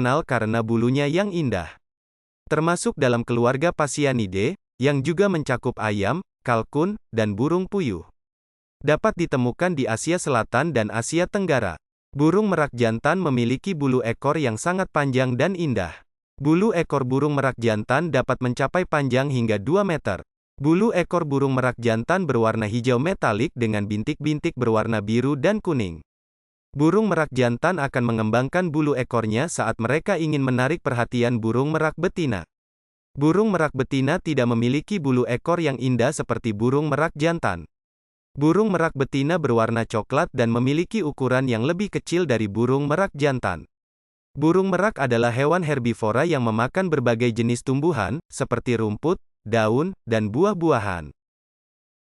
terkenal karena bulunya yang indah. Termasuk dalam keluarga Phasianidae, yang juga mencakup ayam, kalkun, dan burung puyuh. Dapat ditemukan di Asia Selatan dan Asia Tenggara. Burung merak jantan memiliki bulu ekor yang sangat panjang dan indah. Bulu ekor burung merak jantan dapat mencapai panjang hingga 2 meter. Bulu ekor burung merak jantan berwarna hijau metalik dengan bintik-bintik berwarna biru dan kuning. Burung merak jantan akan mengembangkan bulu ekornya saat mereka ingin menarik perhatian burung merak betina. Burung merak betina tidak memiliki bulu ekor yang indah seperti burung merak jantan. Burung merak betina berwarna coklat dan memiliki ukuran yang lebih kecil dari burung merak jantan. Burung merak adalah hewan herbivora yang memakan berbagai jenis tumbuhan, seperti rumput, daun, dan buah-buahan.